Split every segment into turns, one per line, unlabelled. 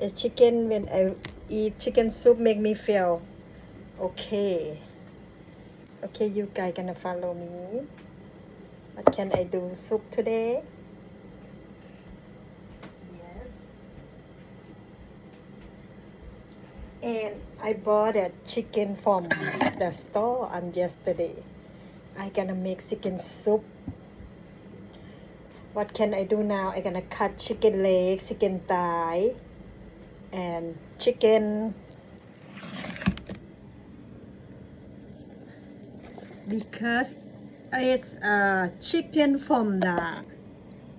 A chicken when I eat chicken soup make me feel okay. Okay, you guys gonna follow me. What can I do? Soup today? Yes. And I bought a chicken from the store on yesterday. I gonna make chicken soup. What can I do now? I gonna cut chicken leg, chicken thigh, and chicken because it's chicken from the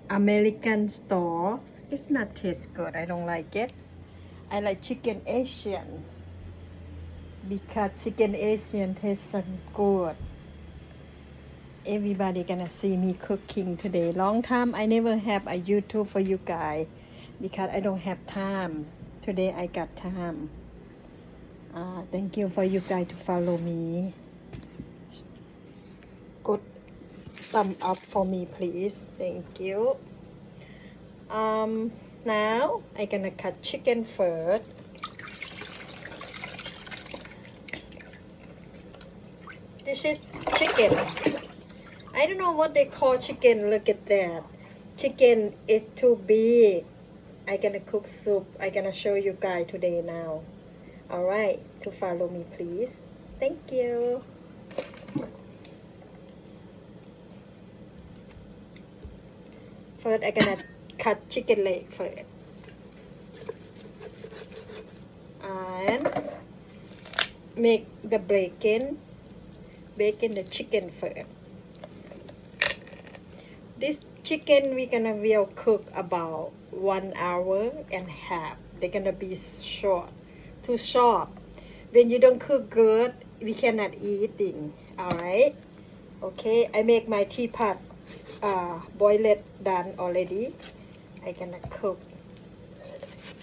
American store. It's not taste good. I don't like it. I like chicken Asian because chicken Asian tastes so good. Everybody gonna see me cooking today. Long time I never have a YouTube for you guys because I don't have time. Today I got time. Thank you for you guys to follow me. Good thumb up for me, please. Thank you. Now I gonna cut chicken first. This is chicken. I don't know what they call chicken. Look at that. Chicken is too big. I gonna cook soup. I gonna show you guys today now. Alright, to follow me please. Thank you. First I gonna cut chicken leg first. And make the bacon the chicken first. This chicken we gonna will cook about 1 hour and a half. They're gonna be short, too short. When you don't cook good, we cannot eating. Alright? Okay, I make my teapot boiled done already. I gonna cook.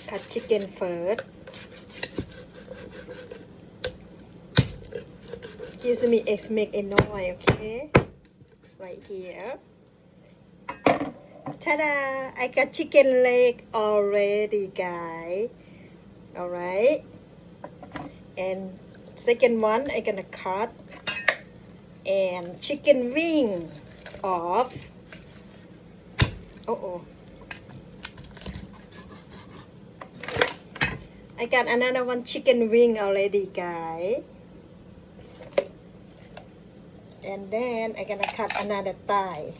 Cut chicken first. Excuse me, make a noise, okay? Right here. Ta-da! I got chicken leg already, guys. Alright. And second one, I gonna cut. And chicken wing off. Uh-oh. I got another one chicken wing already, guys. And then I gonna cut another thigh.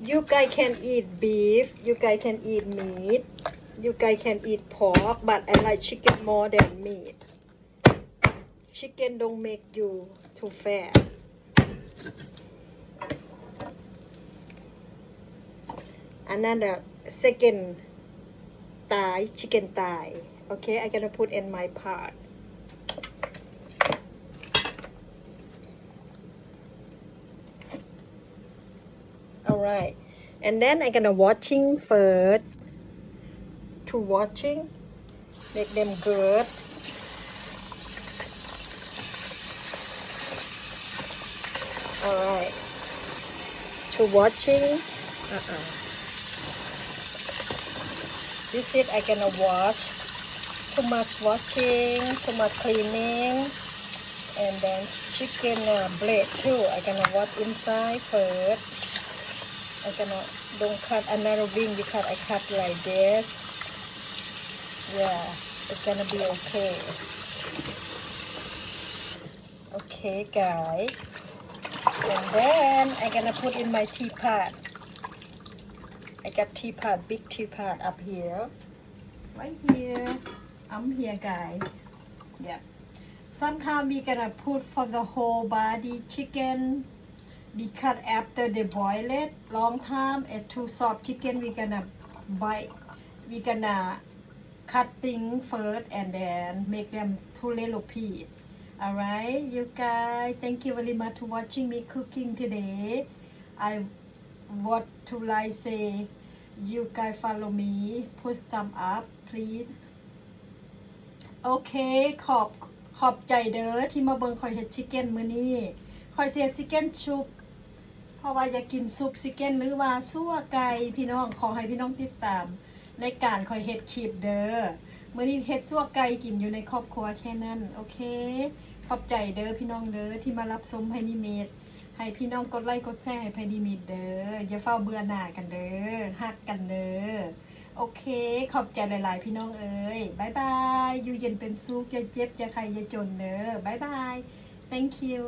You guys can eat beef, you guys can eat meat, you guys can eat pork, but I like chicken more than meat. Chicken don't make you too fat. Another second thigh, chicken thigh. Okay, I'm gonna put in my pot. Alright, and then I'm gonna watching first. To watching, make them good. Alright, to watching. This is I gonna wash. Too much washing, too much cleaning, and then chicken blade too. I gonna wash inside first. I gonna don't cut another wing because I cut like this. Yeah, it's gonna be okay. Okay, guys. And then I gonna put in my teapot. I got teapot, big teapot up here. Right here. I'm here, guys. Yeah. Sometimes we gonna put for the whole body chicken. Because after they boil it long time and too soft chicken, we gonna bite. We gonna cut things first and then make them two little piece. Alright, you guys, thank you very much for watching me cooking today. I want to like say, you guys follow me, push thumb up, please. โอเคขอบใจเด้อที่มาเบิ่งคอยเฮ็ดชิคเก้นมื้อนี้คอยสิเฮ็ดชิคเก้นชุบเพ ราะว่าอยากกินซุปซิเก้นหรือว่าซั่วไก่พี่น้องขอให้พี่น้องติดตามในการคอยเฮ็ดคลิปเด้อมื้อนี้เฮ็ดซั่วไก่กินอยู่ในครอบครัวแค่นั้นโอเคขอบใจเด้อพี่น้องเด้อที่มารับชมไพนิเมดให้พี่น้องกดไลค์กดแชร์ให้ไพนิเมดเด้ออย่าเฝ้าเบื่อหน่ายกันเด้อฮักกันเด้อโอเคขอบใจหลายๆพี่น้องเอ้ยบ๊ายบายอยู่เย็นเป็นสุขอย่าเจ็บอย่าใครอย่าจนเด้อบ๊ายบาย thank you